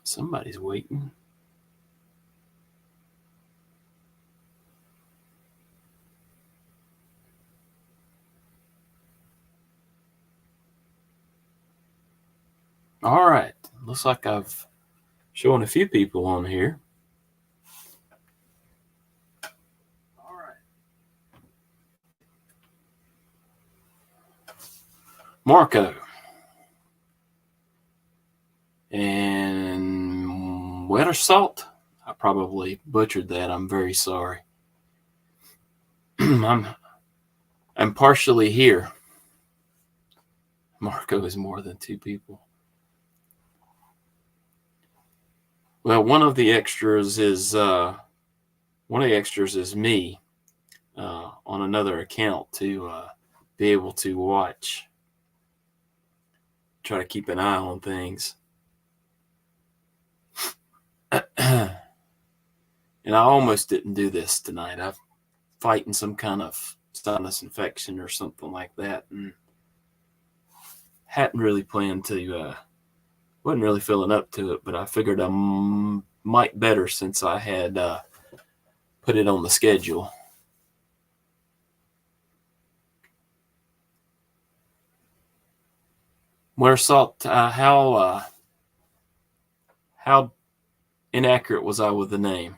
Somebody's waiting. All right. Looks like I've shown a few people on here. All right. Marco. And Wetter Salt. I probably butchered that. I'm very sorry. I'm partially here. Marco is more than two people. Well, one of the extras is me on another account to be able to watch. Try to keep an eye on things. And I almost didn't do this tonight. I'm fighting some kind of sinus infection or something like that, and hadn't really planned to. Wasn't really feeling up to it, but I figured I might better since I had put it on the schedule. Where Salt, how inaccurate was I with the name?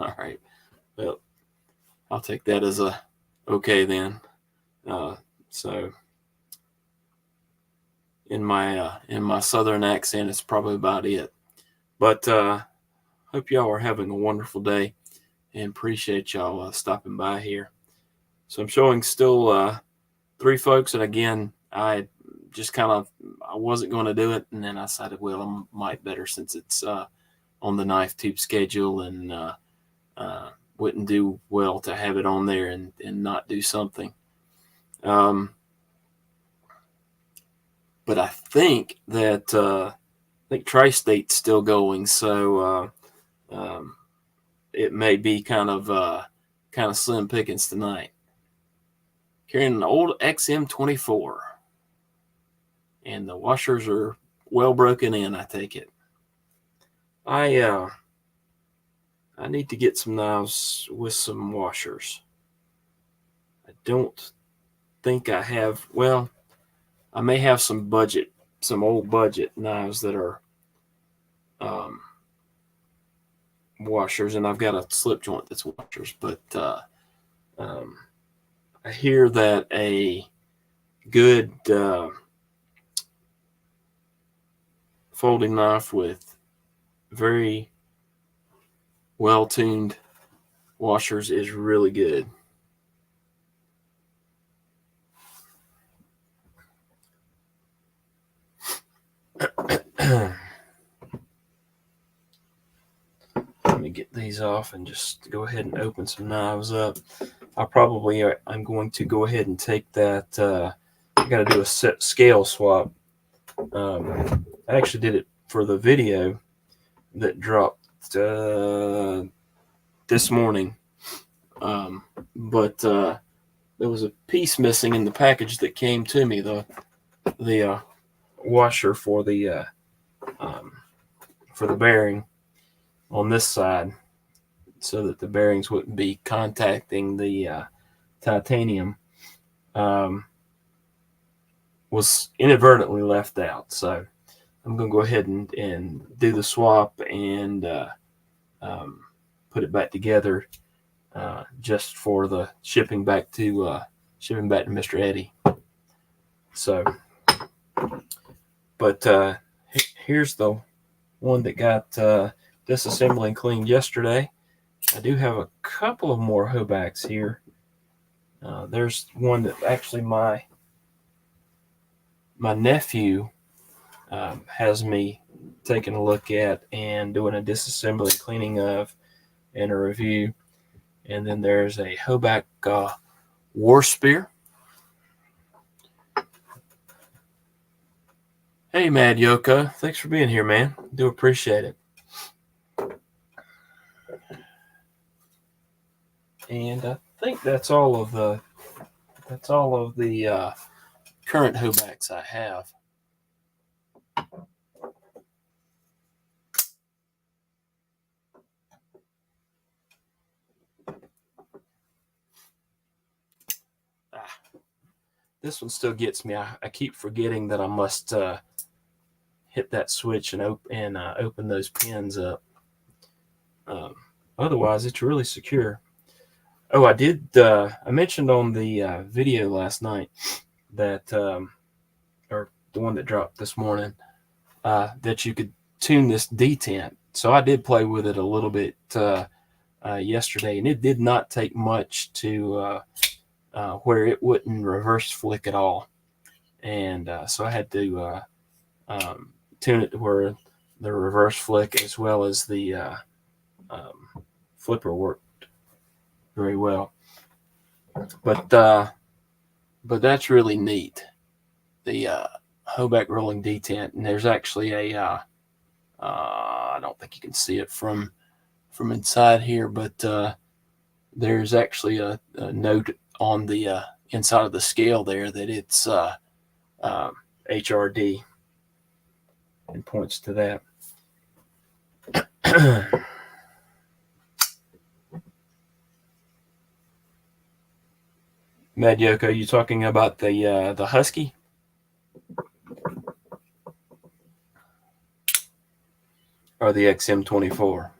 All right. Well, I'll take that as a okay then. So in my southern accent, it's probably about it. But hope y'all are having a wonderful day, and appreciate y'all stopping by here. So I'm showing still 3 folks, and again, I wasn't going to do it, and then I decided, well, I might better since it's on the Knife Tube schedule, and wouldn't do well to have it on there and not do something. But I think that Tri-State's still going, so it may be kind of slim pickings tonight. Carrying an old XM24, and the washers are well broken in. I take it. I need to get some knives with some washers. I don't think I have. Well, I may have some old budget knives that are washers, and I've got a slip joint that's washers. But I hear that a good folding knife with very well tuned washers is really good. Let me get these off and just go ahead and open some knives up. I'm going to go ahead and take that. I got to do a scale swap. I actually did it for the video that dropped this morning. But there was a piece missing in the package that came to me, the washer for the bearing on this side, so that the bearings wouldn't be contacting the titanium, was inadvertently left out. So I'm going to go ahead and do the swap and put it back together just for the shipping back to Mr. Eddie. So, but here's the one that got disassembly and cleaned yesterday. I do have a couple of more Hobacks here. There's one that actually my nephew has me taking a look at and doing a disassembly and cleaning of and a review. And then there's a Hoback War Spear. Hey, Mad Yoko. Thanks for being here, man. Do appreciate it. And I think that's all of the current Hobacks I have. This one still gets me. I keep forgetting that I must hit that switch and open those pins up. Otherwise, it's really secure. Oh, I did. I mentioned on the video last night that, or the one that dropped this morning, that you could tune this detent. So I did play with it a little bit yesterday, and it did not take much to where it wouldn't reverse flick at all. And so I had to tune it to where the reverse flick as well as the flipper worked very well. But that's really neat. The Hoback rolling detent, and there's actually a I don't think you can see it from inside here, but there's actually a note on the inside of the scale there that it's HRD, and points to that. Mad Yoko, you talking about the Husky? Or the XM24?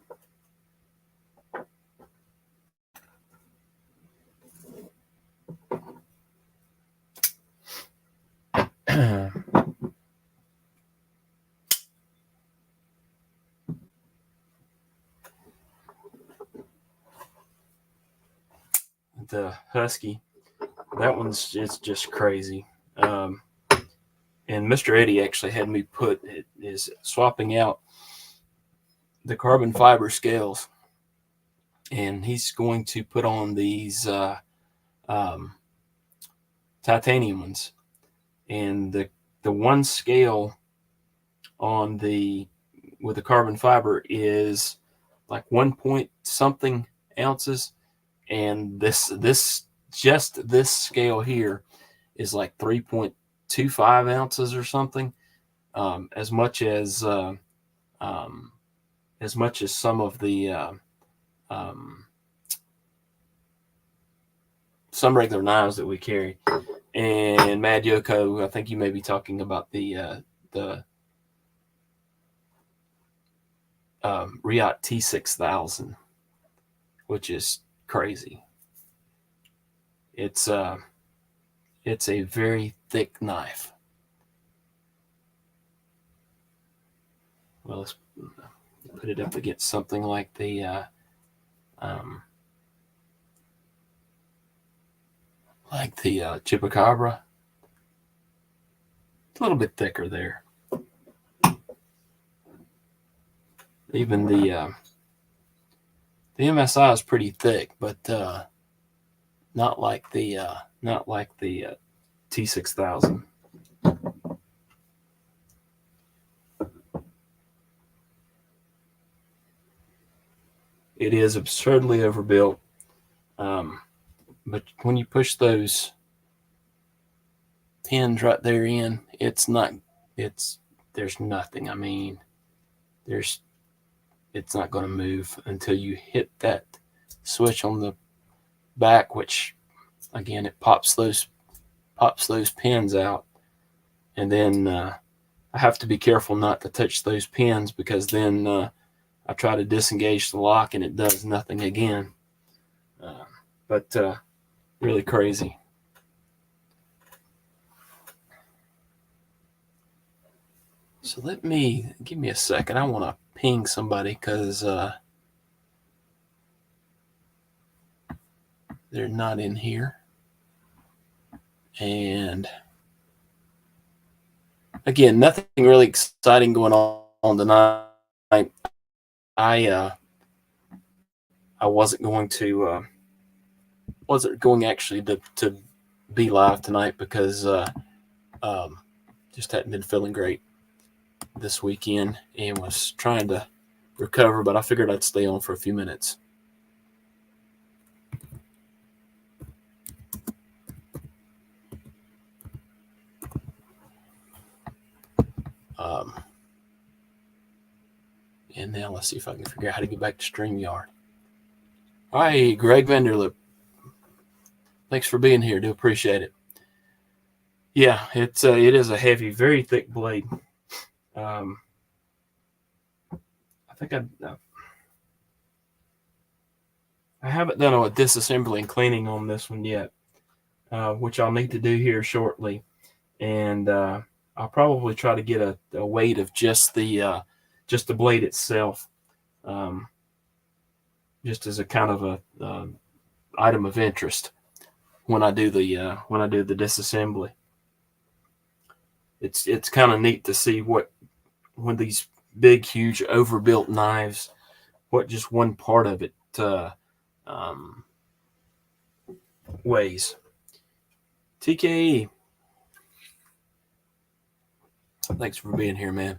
The Husky, that one's it's just crazy. And Mr. Eddie actually had me is swapping out the carbon fiber scales, and he's going to put on these titanium ones, and the one scale on with the carbon fiber is like 1 point something ounces, and this scale here is like 3.25 ounces or something, as much as some of the some regular knives that we carry. And Mad Yoko, I think you may be talking about the Riot T6000, which is crazy. It's a very thick knife. Well, let's put it up against something like the Chupacabra. It's a little bit thicker there. Even the MSI is pretty thick, but not like the T6000. It is absurdly overbuilt, but when you push those pins right there in, there's nothing. I mean, it's not going to move until you hit that switch on the back, which again, it pops those pins out, and then I have to be careful not to touch those pins, because then I try to disengage the lock and it does nothing again. But really crazy. So give me a second. I want to ping somebody, because they're not in here. And again, nothing really exciting going on tonight. I wasn't going actually to be live tonight, because just hadn't been feeling great. this weekend and was trying to recover, but I figured I'd stay on for a few minutes. And now let's see if I can figure out how to get back to StreamYard. Hi, Greg Vanderlip. Thanks for being here. Do appreciate it. Yeah, it is a heavy, very thick blade. I think I haven't done a disassembly and cleaning on this one yet, which I'll need to do here shortly. And I'll probably try to get a weight of just the blade itself, just as a kind of a item of interest when I do the disassembly. It's kind of neat to see when these big, huge, overbuilt knives, what just one part of it weighs. TKE, thanks for being here, man.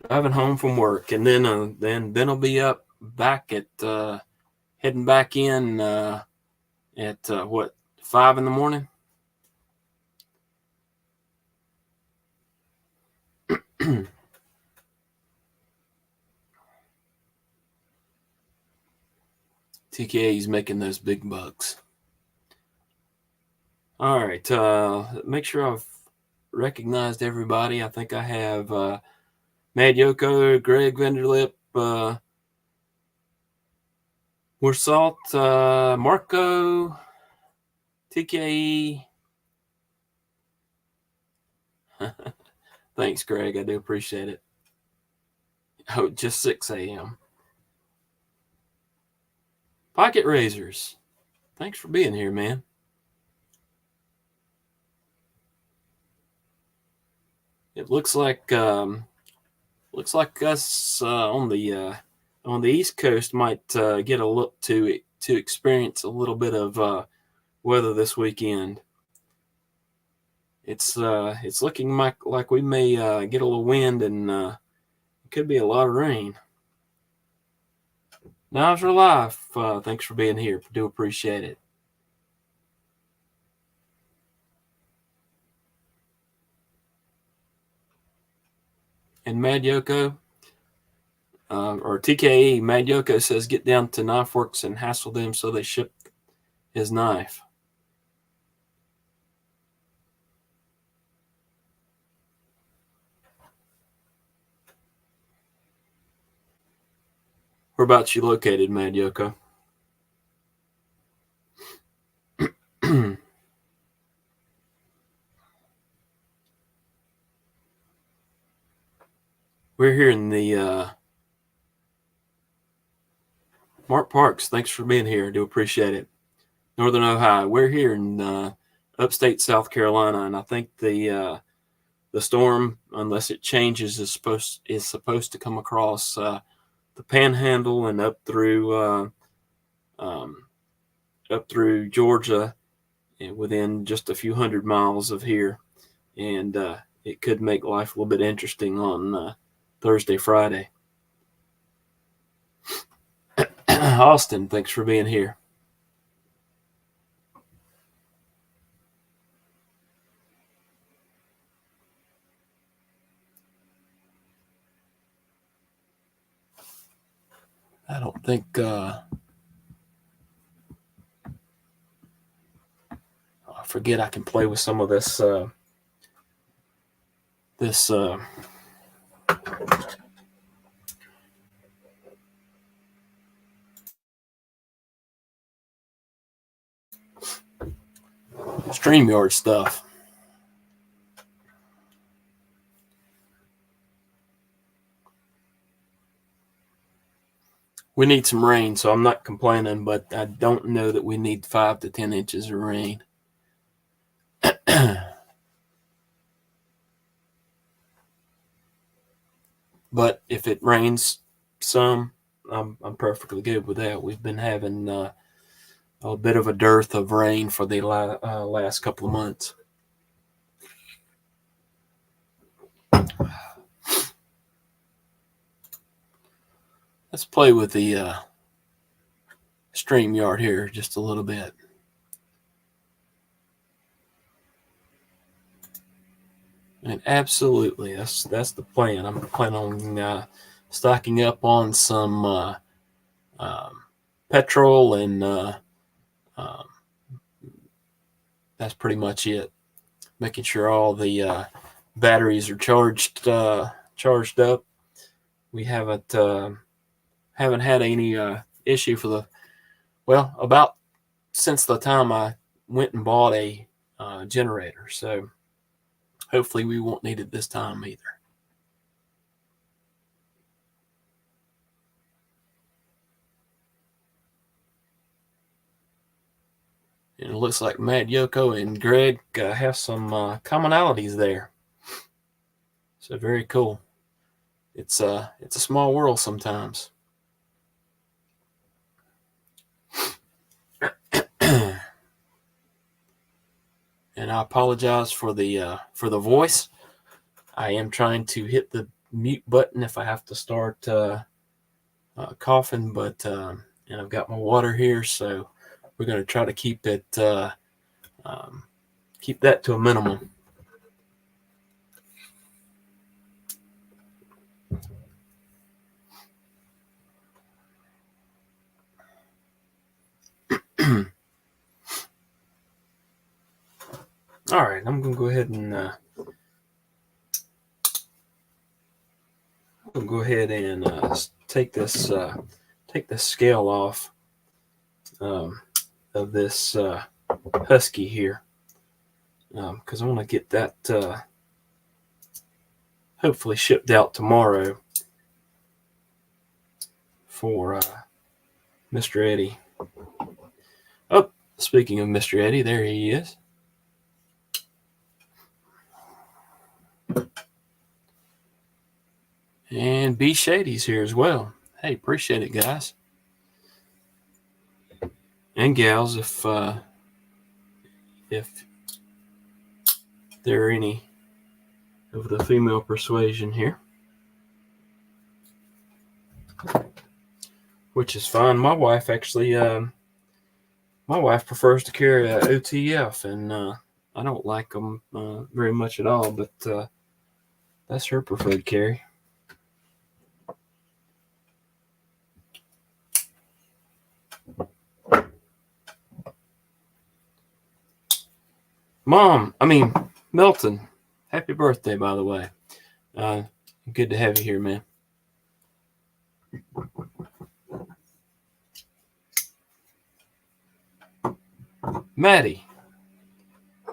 Driving home from work, and then I'll be up back at heading back in at 5 in the morning. TKA's making those big bucks. All right, make sure I've recognized everybody. I think I have Mad Yoko, Greg Vanderlip, Warsalt, Marco, TKE. Thanks, Greg. I do appreciate it. Oh, just 6 a.m. Pocket Razors. Thanks for being here, man. It looks like us on the East Coast might get a look to experience a little bit of weather this weekend. It's looking like we may get a little wind, and it could be a lot of rain. Knives are life. Thanks for being here. Do appreciate it. And Mad Yoko, or TKE, Mad Yoko says, get down to Knife Works and hassle them so they ship his knife. Whereabouts you located, Mad Yoko? We're here in the Mark Parks. Thanks for being here. Do appreciate it. Northern Ohio. We're here in upstate South Carolina, and I think the storm, unless it changes, is supposed to come across the Panhandle and up through Georgia, within just a few hundred miles of here, and it could make life a little bit interesting on Thursday, Friday. Austin, thanks for being here. I don't think I forget I can play with some of this StreamYard stuff. We need some rain, so I'm not complaining, but I don't know that we need 5 to 10 inches of rain. But if it rains some, I'm perfectly good with that. We've been having a bit of a dearth of rain for the last couple of months. Let's play with the StreamYard here just a little bit. And absolutely, that's the plan. I'm planning on stocking up on some petrol, and that's pretty much it. Making sure all the batteries are charged up. We haven't had any issue for about since the time I went and bought a generator. So hopefully we won't need it this time either. And it looks like Matt, Yoko, and Greg have some commonalities there. So very cool. It's a small world sometimes. And I apologize for the voice. I am trying to hit the mute button if I have to start coughing, but and I've got my water here, so we're going to try to keep it keep that to a minimum. All right, I'm going to go ahead and take this scale off of this Husky here, because I want to get that hopefully shipped out tomorrow for Mr. Eddie. Oh, speaking of Mr. Eddie, there he is. And B Shady's here as well. Hey, appreciate it, guys and gals. If there are any of the female persuasion here, which is fine. My wife actually, my wife prefers to carry a OTF, and I don't like them very much at all. But that's her preferred carry. Milton, happy birthday, by the way. Good to have you here, man. Maddie,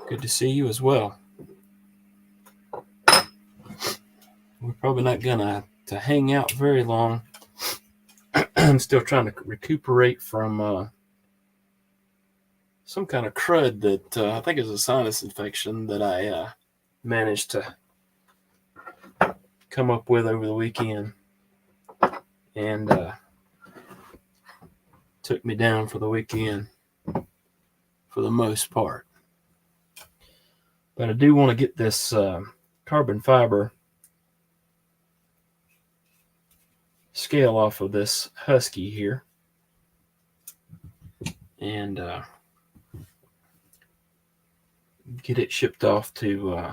good to see you as well. We're probably not gonna to hang out very long. I'm still trying to recuperate from some kind of crud that I think is a sinus infection that I managed to come up with over the weekend, and took me down for the weekend for the most part. But I do want to get this carbon fiber scale off of this Husky here, and get it shipped off to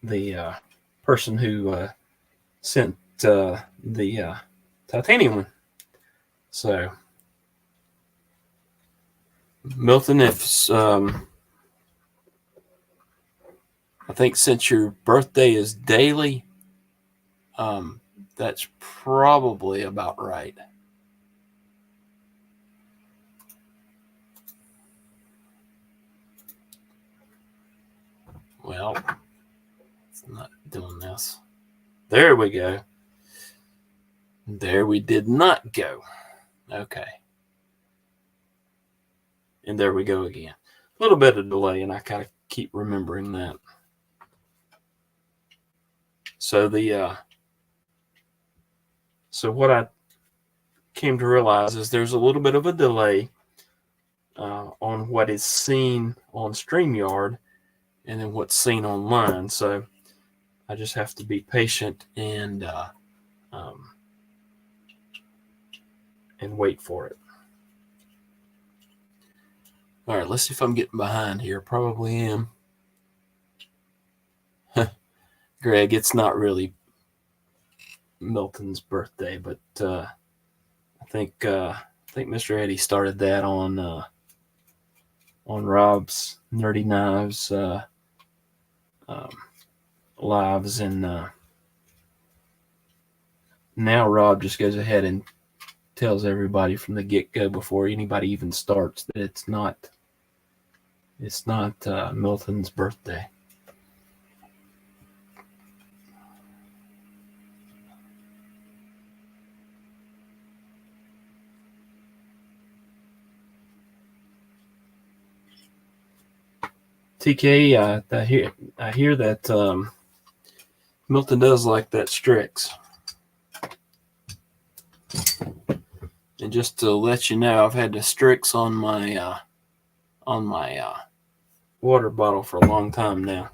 the person who sent the titanium one. So, Milton, if I think since your birthday is daily, that's probably about right. Well, it's not doing this. There we go. There we did not go. Okay. And there we go again. A little bit of delay, and I kind of keep remembering that. So the So what I came to realize is there's a little bit of a delay on what is seen on StreamYard and then what's seen online. So I just have to be patient and wait for it. All right, let's see if I'm getting behind here. Probably am. Greg, it's not really Milton's birthday, but I think Mr. Eddie started that on Rob's Nerdy Knives lives, and now Rob just goes ahead and tells everybody from the get-go before anybody even starts that it's not Milton's birthday. TK, I hear that Milton does like that Strix. And just to let you know, I've had the Strix on my water bottle for a long time now.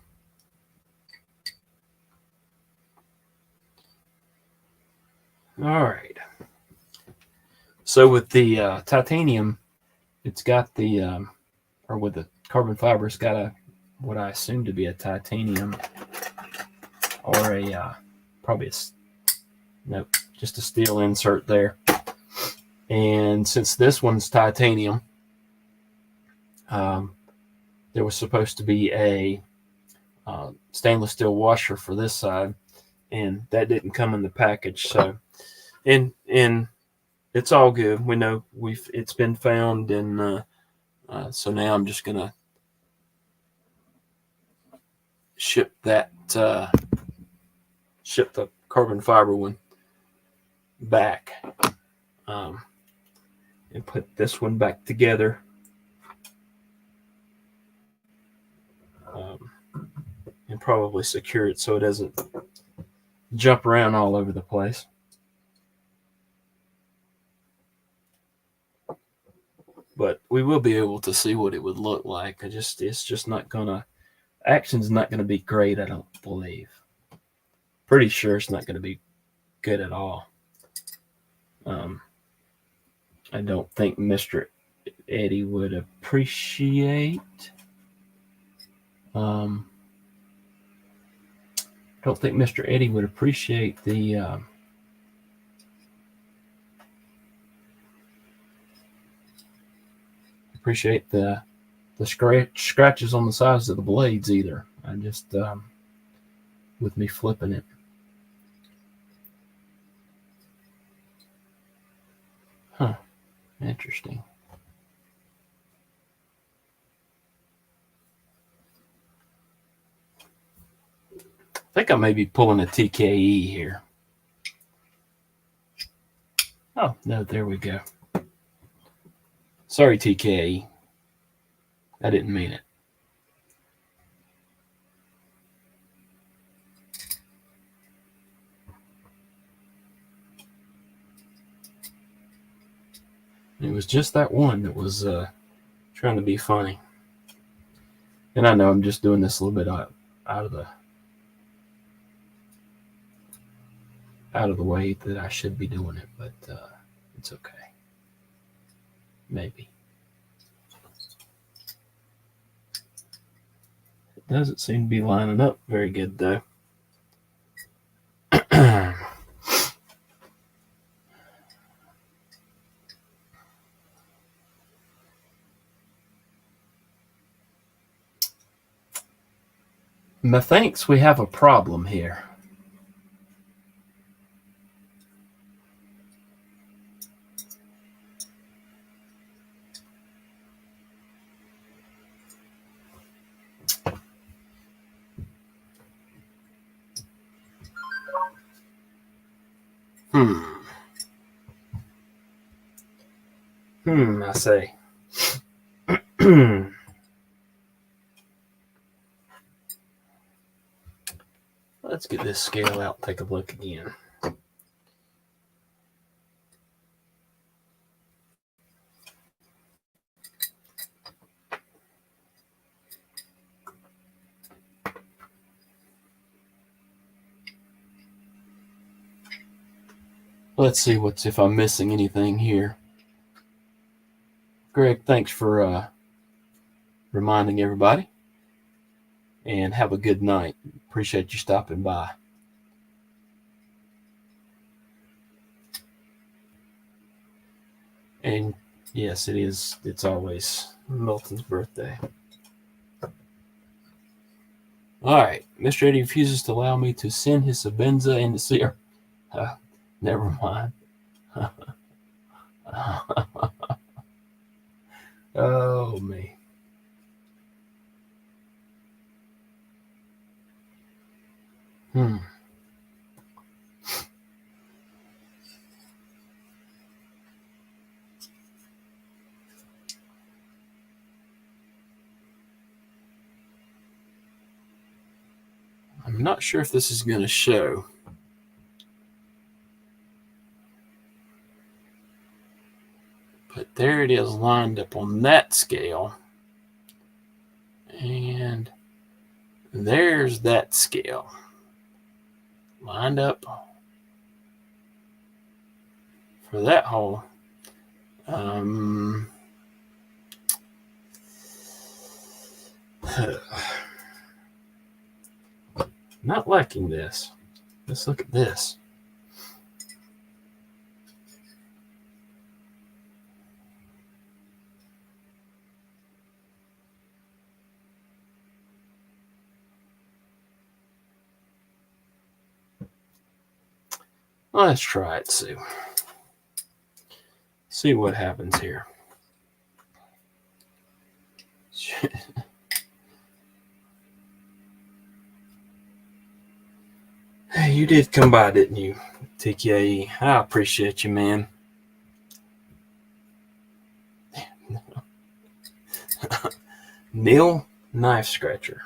All right. So with the titanium, it's got the or with the carbon fiber, it's got what I assume to be a titanium or just a steel insert there. And since this one's titanium, there was supposed to be a stainless steel washer for this side, and that didn't come in the package. So, and it's all good. We know it's been found, and so now I'm just gonna ship the carbon fiber one back, and put this one back together. And probably secure it so it doesn't jump around all over the place. But we will be able to see what it would look like. It's just not gonna, action's not gonna be great, I don't believe. Pretty sure it's not gonna be good at all. I don't think Mr. Eddie would appreciate. Don't think Mr. Eddie would appreciate the scratches on the sides of the blades either. I just with me flipping it. Huh. Interesting. I think I may be pulling a TKE here. Oh, no, there we go. Sorry, TKE. I didn't mean it. It was just that one that was trying to be funny. And I know I'm just doing this a little bit out of the way that I should be doing it, but it's okay. Maybe. It doesn't seem to be lining up very good, though. Methinks we have a problem here. I say. Let's get this scale out and take a look again. Let's see if I'm missing anything here. Greg, thanks for reminding everybody. And have a good night. Appreciate you stopping by. And yes, it is. It's always Milton's birthday. All right. Mr. Eddie refuses to allow me to send his Sabenza and to see her. Never mind. Oh, me. I'm not sure if this is going to show. But there it is lined up on that scale. And there's that scale lined up for that hole. Not liking this. Let's look at this. Let's try it. See what happens here. Hey, you did come by, didn't you, TKE? I appreciate you, man. Neil Knife Scratcher.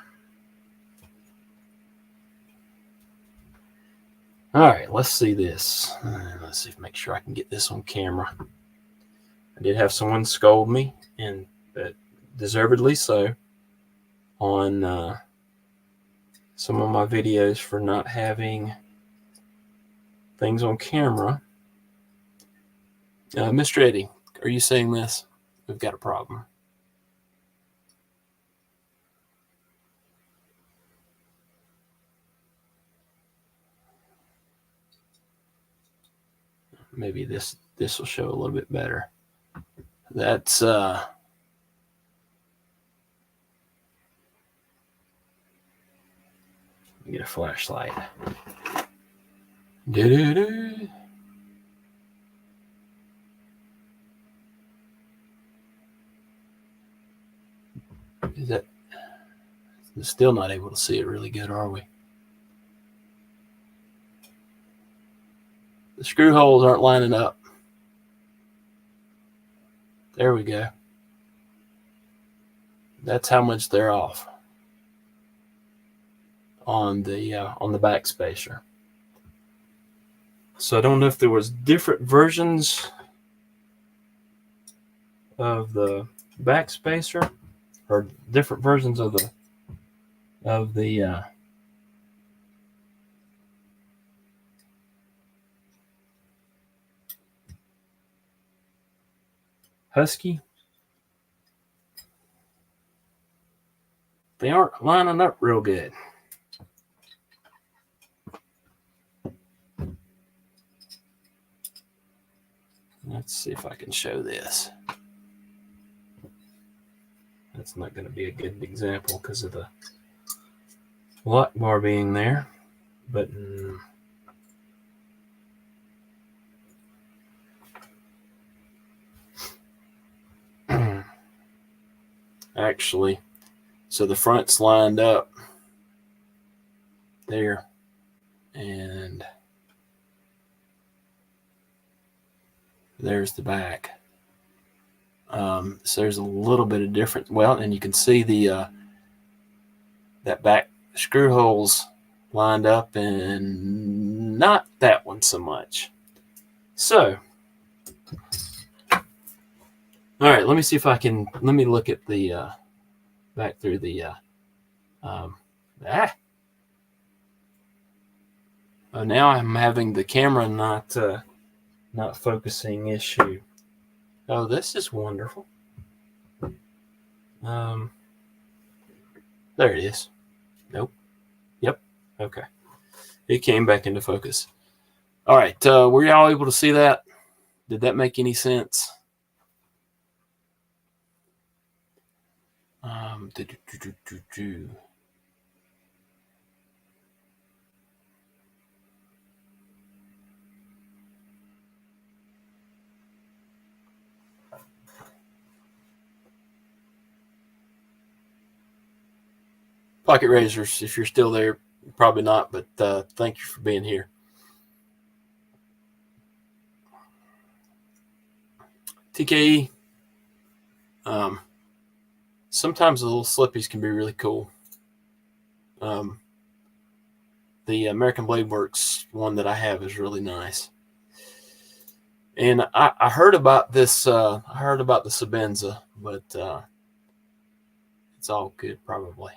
All right, let's see this. Let's see, make sure I can get this on camera. I did have someone scold me, and deservedly so, on some of my videos for not having things on camera. Mr. Eddie, are you saying this? We've got a problem. Maybe this will show a little bit better. That's get a flashlight. Do-do-do. Is that still not able to see it really good, are we? The screw holes aren't lining up. There we go. That's how much they're off on the back spacer. So I don't know if there was different versions of the back spacer or different versions of the Husky. They aren't lining up real good. Let's see if I can show this. That's not going to be a good example because of the lock bar being there. But actually, so the front's lined up there, and there's the back. So there's a little bit of difference. Well, and you can see the that back screw holes lined up, and not that one so much. So, all right, let me see if I can. Let me look at the back through the. Now I'm having the camera not Not focusing issue. Oh, this is wonderful. There it is. Nope. Yep. Okay. It came back into focus. All right. Were y'all able to see that? Did that make any sense? Pocket Razors, if you're still there, probably not, but thank you for being here. TKE. Sometimes the little slippies can be really cool. The American Blade Works one that I have is really nice. And I heard about this. I heard about the Sebenza, but it's all good probably.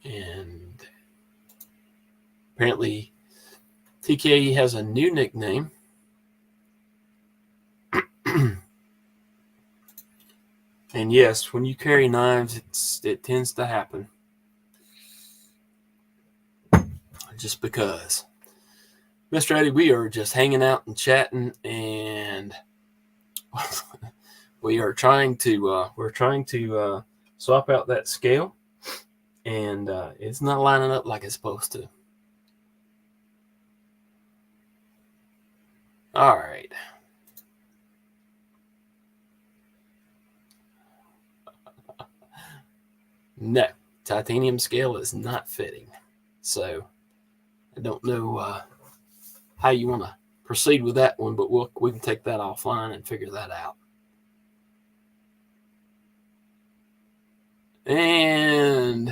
And apparently, TKE has a new nickname. And yes, when you carry knives, it tends to happen. Just because. Mr. Eddie, we are just hanging out and chatting, and we are trying to swap out that scale, and it's not lining up like it's supposed to. All right. No, titanium scale is not fitting. So I don't know how you want to proceed with that one, but we can take that offline and figure that out. And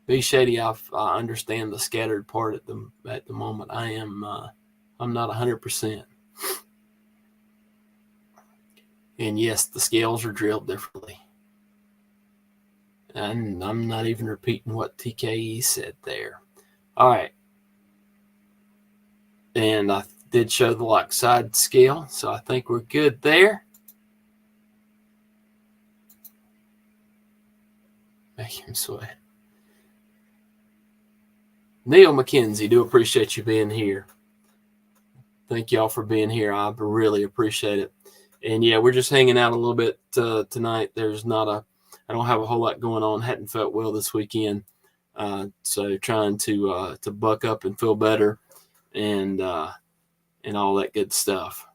B Shady, I understand the scattered part at the moment. I'm not 100%. And yes, the scales are drilled differently. And I'm not even repeating what TKE said there. All right. And I did show the lock side scale, so I think we're good there. Make him sweat. Neil McKenzie, do appreciate you being here. Thank y'all for being here. I really appreciate it. And yeah, we're just hanging out a little bit tonight. I don't have a whole lot going on. Hadn't felt well this weekend. So trying to buck up and feel better and all that good stuff.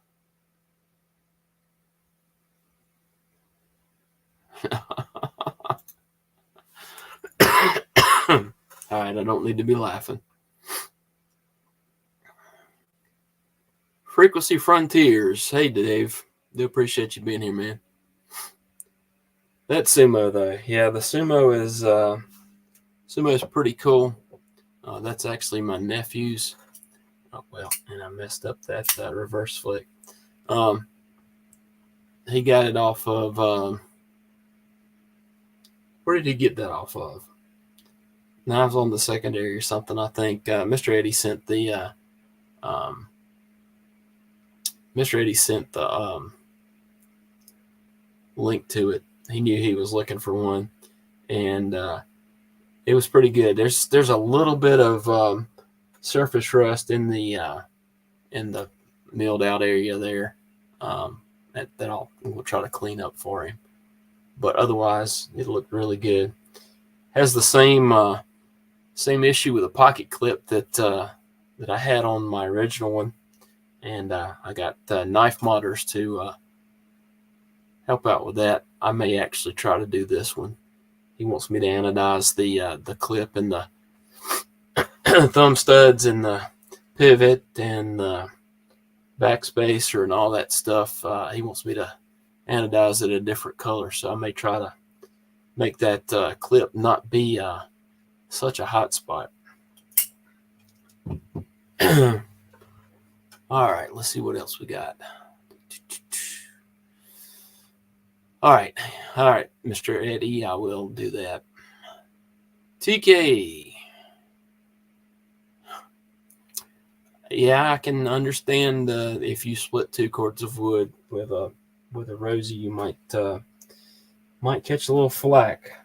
All right, I don't need to be laughing. Frequency Frontiers. Hey, Dave. Do appreciate you being here, man. That Sumo, though. Yeah, the Sumo is pretty cool. That's actually my nephew's. Oh, well, and I messed up that reverse flick. He got it off of... where did he get that off of? Knives on the Secondary or something, I think. Mr. Eddie sent the... Mr. Eddie sent the link to it. He knew he was looking for one, and it was pretty good. There's a little bit of surface rust in the milled out area there that we'll try to clean up for him. But otherwise, it looked really good. Has the same issue with a pocket clip that I had on my original one, and I got Knife Modders to help out with that. I may actually try to do this one. He wants me to anodize the clip and the thumb studs and the pivot and the backspacer and all that stuff. He wants me to anodize it a different color, so I may try to make that clip not be such a hot spot. All right, let's see what else we got. All right, Mr. Eddie, I will do that. TK. Yeah, I can understand if you split 2 cords of wood with a Rosie, you might catch a little flack.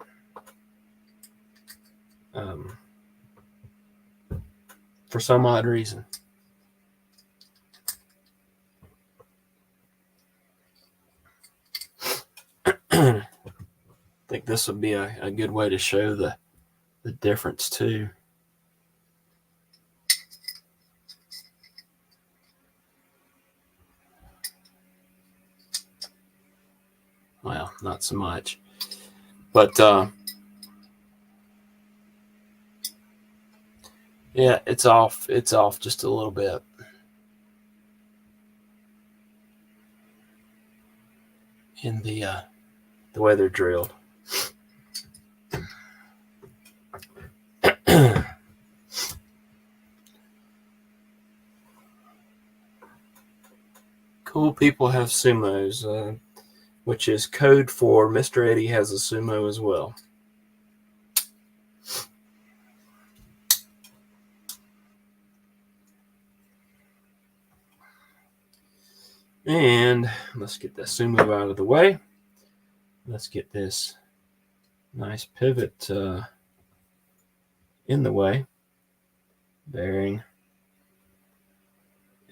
For some odd reason. I think this would be a good way to show the difference too. Well, not so much, but yeah, it's off. It's off just a little bit. In the way they're drilled. Cool people have sumos, which is code for Mr. Eddie has a sumo as well. And let's get the sumo out of the way. Let's get this nice pivot in the way. Bearing.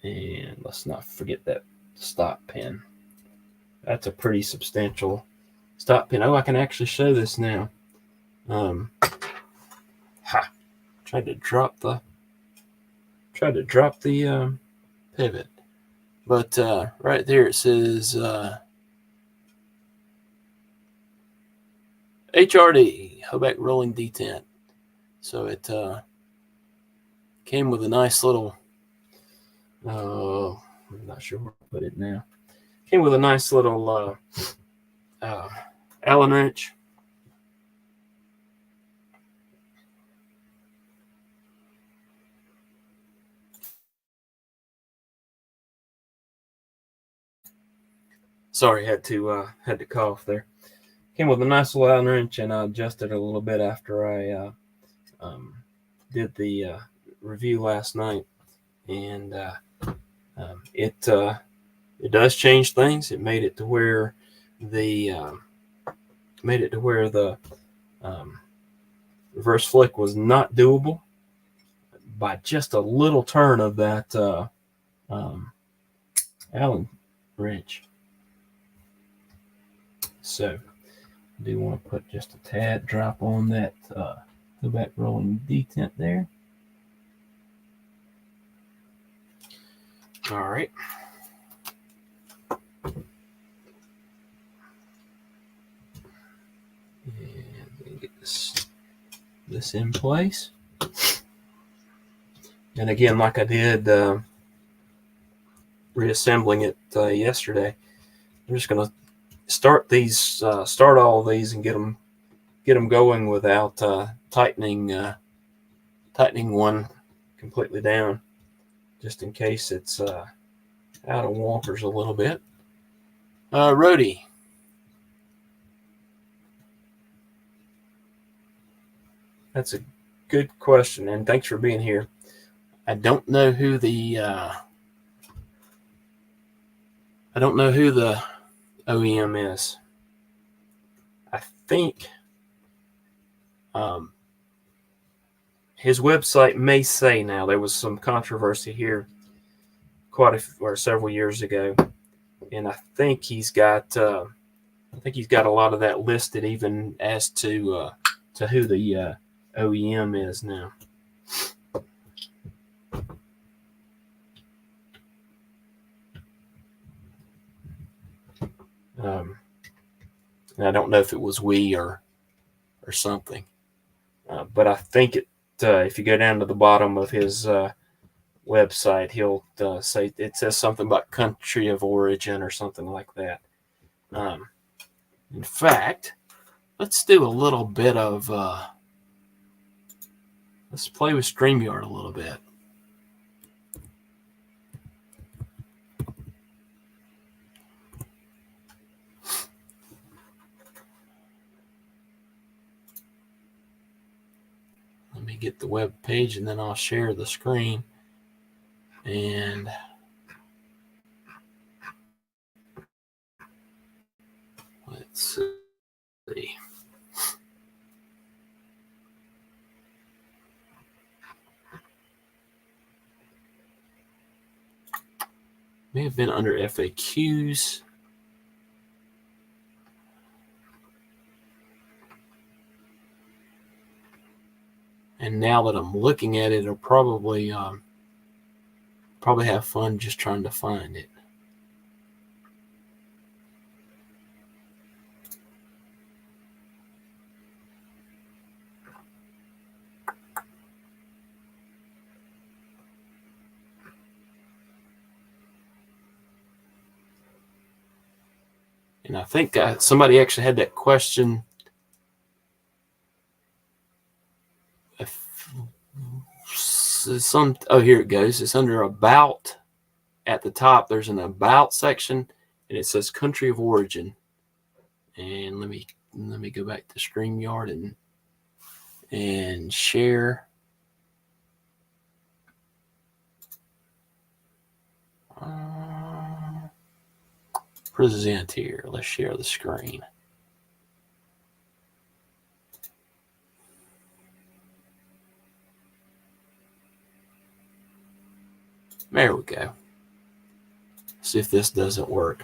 And let's not forget that stop pin. That's a pretty substantial stop pin. Oh, I can actually show this now. Tried to drop the pivot, but right there it says HRD Hoback Rolling Detent. So it came with a nice little. I'm not sure where to put it now. Came with a nice little Allen wrench. Sorry, had to cough there. Came with a nice little Allen wrench, and I adjusted it a little bit after I did the review last night, and it does change things. It made it to where the reverse flick was not doable by just a little turn of that Allen wrench. So I do want to put just a tad drop on that Hoback Rolling Detent there. All right. And get this in place. And again, like I did reassembling it yesterday, I'm just going to start all of these and get them going without tightening one completely down, just in case it's out of walkers a little bit. Rody. That's a good question, and thanks for being here. I don't know who the OEM is. I think his website may say now. There was some controversy here several years ago, and I think he's got a lot of that listed, even as to who the OEM is now. And I don't know if it was we or something, but I think if you go down to the bottom of his website, he'll say it says something about country of origin or something like that. In fact, let's do a little bit of let's play with StreamYard a little bit. Let me get the web page, and then I'll share the screen. And let's see. May have been under FAQs. And now that I'm looking at it, I'll probably have fun just trying to find it. And I think somebody actually had that question. Here it goes. It's under About. At the top, there's an About section, and it says Country of Origin. And let me go back to StreamYard and share. Present here. Let's share the screen. There we go. See if this doesn't work.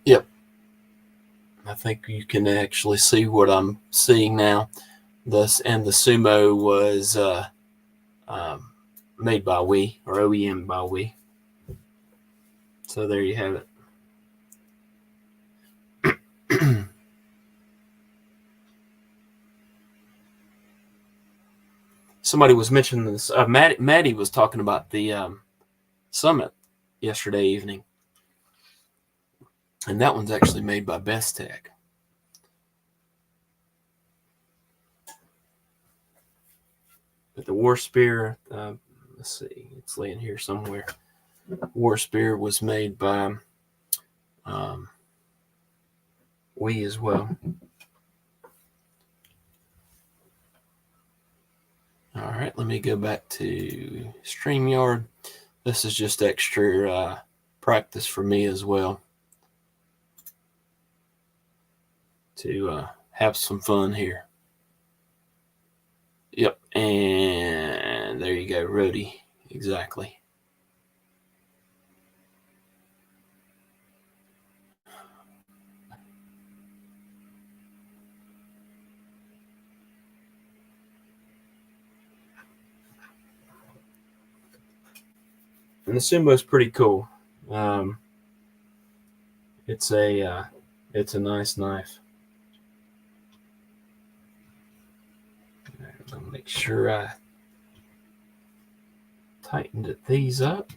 Yep. I think you can actually see what I'm seeing now. The Sumo was made by Wii, or OEM by Wii. So there you have it. Somebody was mentioning this. Maddie was talking about the Summit yesterday evening. And that one's actually made by Bestech. But the War Spear, let's see, it's laying here somewhere. War Spear was made by Wii as well. All right, let me go back to StreamYard. This is just extra practice for me as well to have some fun here. Yep, and there you go, Rhodey, exactly. And the Sumo is pretty cool. It's a nice knife. I'll make sure I tightened these up,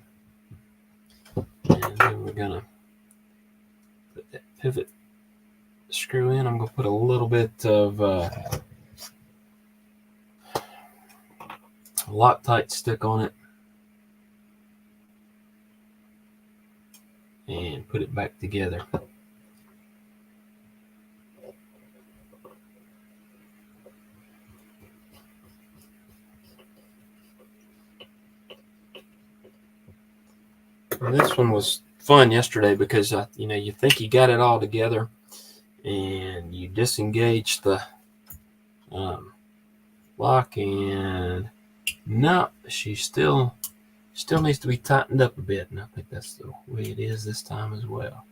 and then we're gonna put that pivot screw in. I'm gonna put a little bit of Loctite stick on it and put it back together. And this one was fun yesterday because you think you got it all together, and you disengage the lock, and no, she still needs to be tightened up a bit, and I think that's the way it is this time as well.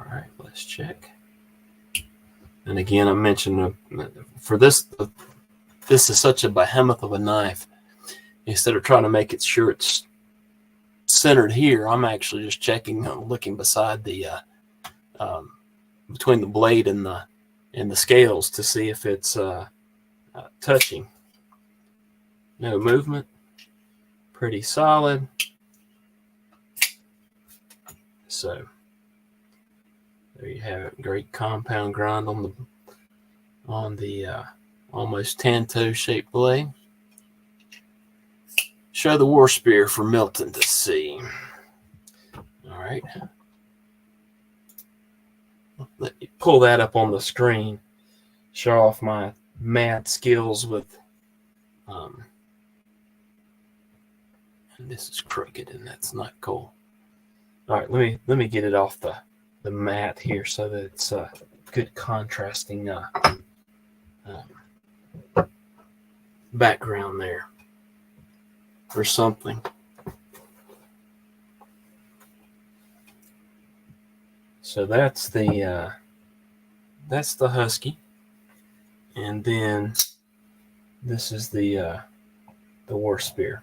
All right, let's check. And again, I mentioned for this is such a behemoth of a knife. Instead of trying to make it sure it's centered here, I'm actually just checking. I'm looking beside the between the blade and the scales to see if it's touching. No movement. Pretty solid. So there you have it. Great compound grind on the almost tan-toe shaped blade. Show the War Spear for Milton to see. All right. Let me pull that up on the screen. Show off my math skills with. And this is crooked, and that's not cool. All right, let me get it off the mat here so that it's good contrasting background there or something. So that's the Husky, and then this is the War Spear.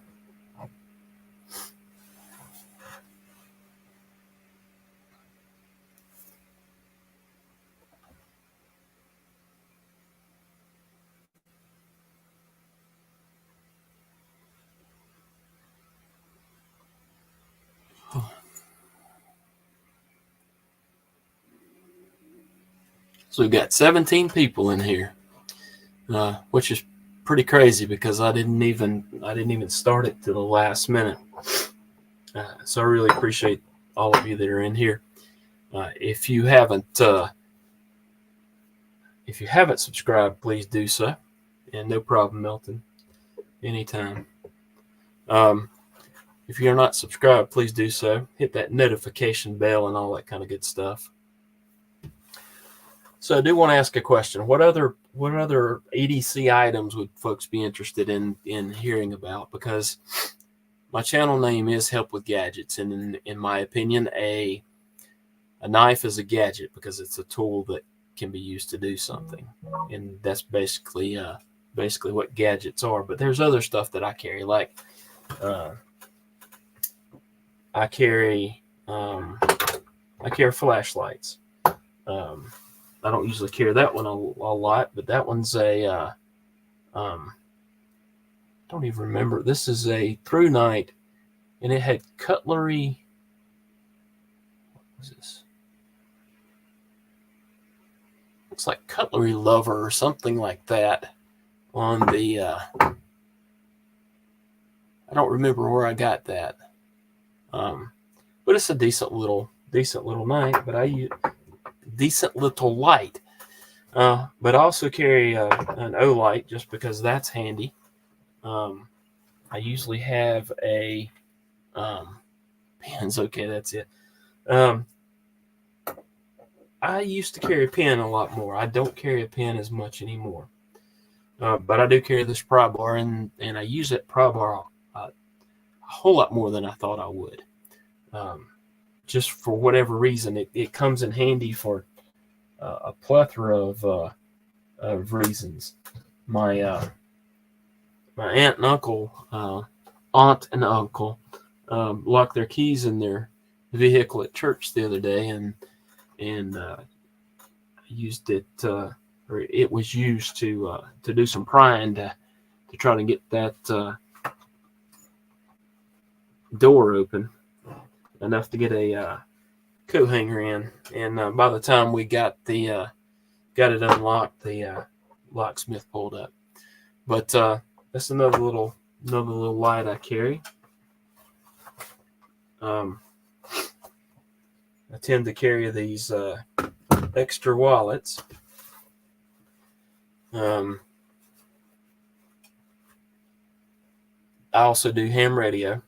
So we've got 17 people in here, which is pretty crazy because I didn't even start it to the last minute. So I really appreciate all of you that are in here. If you haven't subscribed, please do so, and no problem, Milton, anytime. If you're not subscribed, please do so. Hit that notification bell and all that kind of good stuff. So I do want to ask a question. What other EDC items would folks be interested in hearing about? Because my channel name is Help with Gadgets, and in my opinion, a knife is a gadget because it's a tool that can be used to do something, and that's basically what gadgets are. But there's other stuff that I carry, like I carry flashlights. I don't usually carry that one a lot, but that one's a don't even remember. This is a Through Night, and it had cutlery. What was this? Looks like Cutlery Lover or something like that on the. I don't remember where I got that, but it's a decent little knife. But I use decent little light. But I also carry an Olight just because that's handy. I usually have a pens. Okay, that's it. I used to carry a pen a lot more. I don't carry a pen as much anymore. But I do carry this pry bar, and I use that pry bar a whole lot more than I thought I would. Just for whatever reason, it comes in handy for a plethora of reasons. My aunt and uncle locked their keys in their vehicle at church the other day, and used it, or it was used to do some prying to try to get that door open enough to get a coat hanger in. And by the time we got it unlocked, the locksmith pulled up. But that's another little light I carry. I tend to carry these extra wallets. I also do ham radio.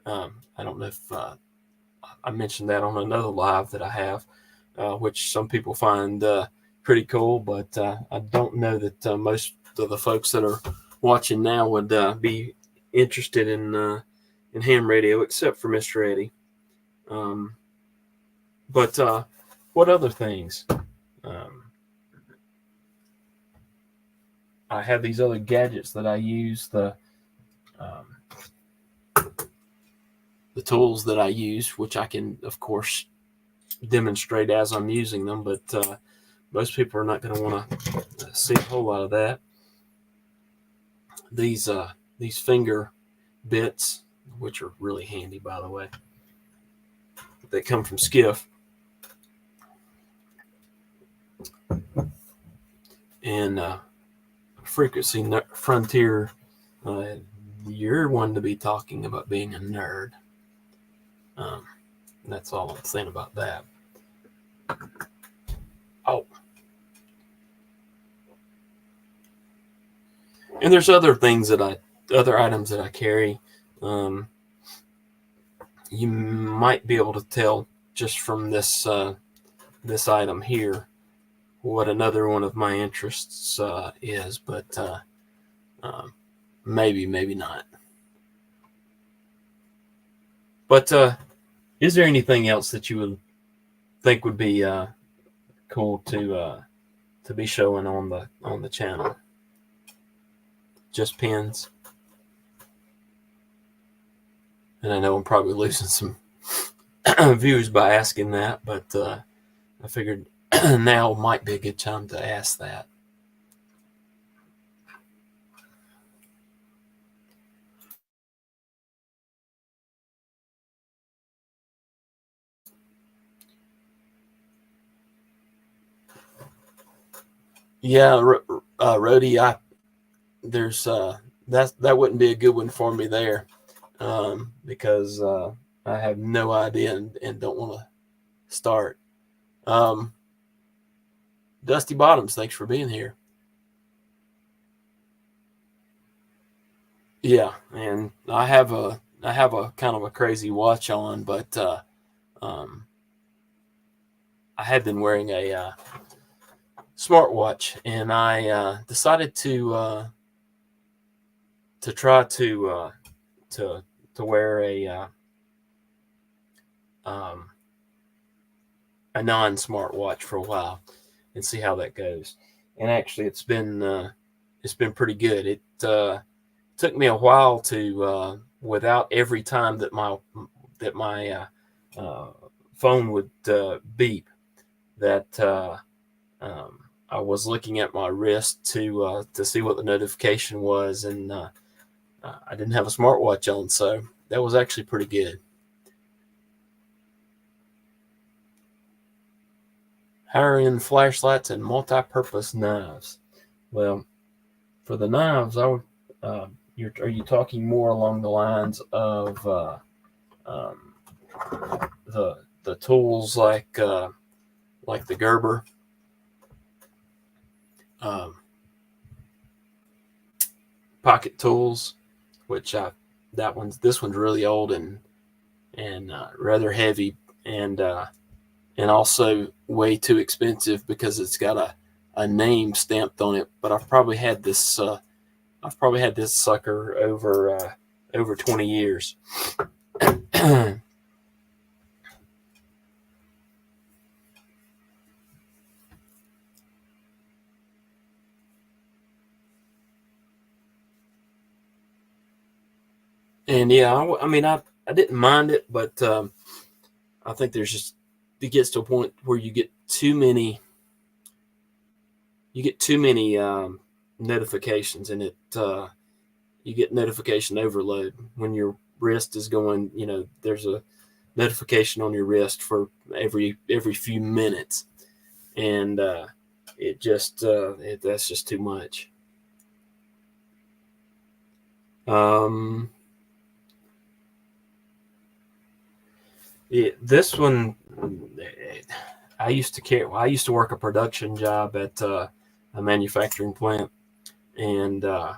I don't know if I mentioned that on another live that I have, which some people find pretty cool, but I don't know that most of the folks that are watching now would be interested in ham radio, except for Mr. Eddie. But what other things? I have these other gadgets that I use, the tools that I use, which I can, of course, demonstrate as I'm using them, but most people are not going to want to see a whole lot of that. These finger bits, which are really handy, by the way, they come from Skiff. And Frequency Frontier, you're one to be talking about being a nerd. That's all I'm saying about that. Oh, and there's other items that I carry. You might be able to tell just from this item here what another one of my interests is, but maybe not. But is there anything else that you would think would be cool to be showing on the channel? Just pins. And I know I'm probably losing some views by asking that, but I figured now might be a good time to ask that. Yeah, Rhodey, there's that wouldn't be a good one for me there, because I have no idea and don't want to start. Dusty Bottoms, thanks for being here. Yeah, and I have a kind of a crazy watch on, but um, I had been wearing a smartwatch, and I decided to try to wear um, a non smartwatch for a while and see how that goes. And actually, it's been pretty good. It took me a while to without every time that my phone would beep, that I was looking at my wrist to see what the notification was, and I didn't have a smartwatch on, so that was actually pretty good. Higher-end flashlights and multi-purpose knives. Well, for the knives, I would. Are you talking more along the lines of um, the tools like the Gerber, um, pocket tools, which this one's really old and rather heavy, and also way too expensive because it's got a name stamped on it. But I've probably had this sucker over 20 years. And yeah, I mean, I didn't mind it, but I think it gets to a point where you get too many notifications, and you get notification overload when your wrist is going. There's a notification on your wrist for every few minutes, and that's just too much. Um, this one, I used to work a production job at a manufacturing plant, and I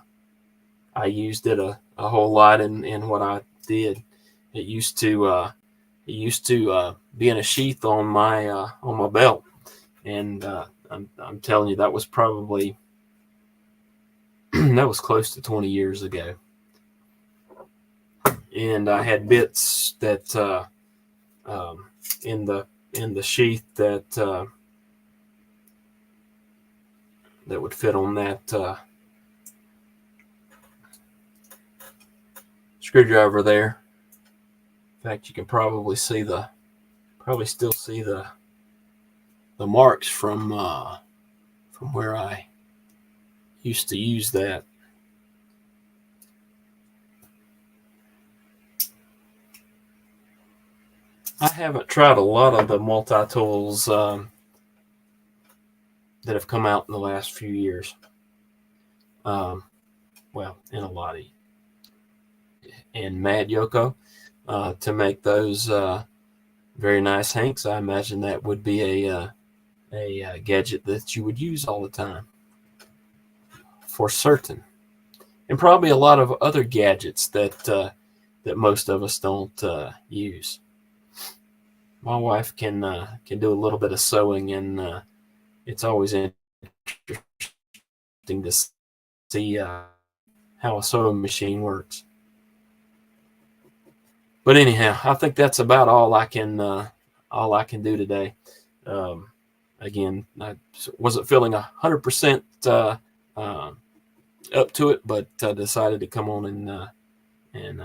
used it a whole lot in what I did. It used to be in a sheath on my belt, and I'm telling you, that was probably that was close to 20 years ago. And I had bits that um, in the sheath that would fit on that screwdriver there. In fact, you can probably still see the marks from where I used to use that. I haven't tried a lot of the multi tools that have come out in the last few years. Well, in a lot of and Mad Yoko to make those Very nice, Hanks. I imagine that would be a gadget that you would use all the time, for certain, and probably a lot of other gadgets that most of us don't use. My wife can do a little bit of sewing, and it's always interesting to see how a sewing machine works. But anyhow, I think that's about all I can do today. Um, Again, I wasn't feeling 100% up to it, but decided to come on and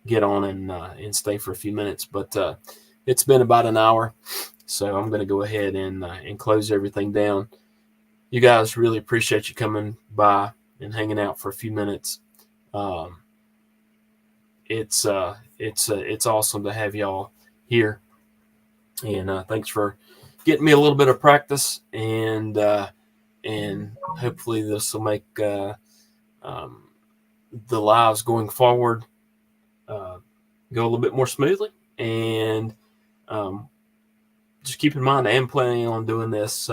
get on and stay for a few minutes. But it's been about an hour, so I'm going to go ahead and close everything down. You guys, really appreciate you coming by and hanging out for a few minutes. Um, it's awesome to have y'all here, and thanks for getting me a little bit of practice, and hopefully this will make um, the lives going forward go a little bit more smoothly. And um, just keep in mind, I am planning on doing this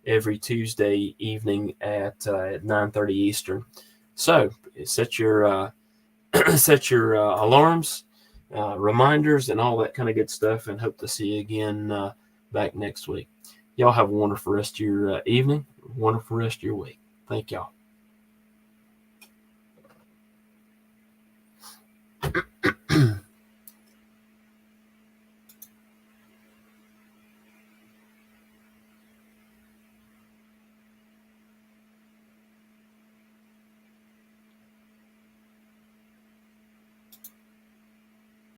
every Tuesday evening at 9:30 Eastern. So set your set your alarms, reminders, and all that kind of good stuff. And hope to see you again back next week. Y'all have a wonderful rest of your evening, wonderful rest of your week. Thank y'all.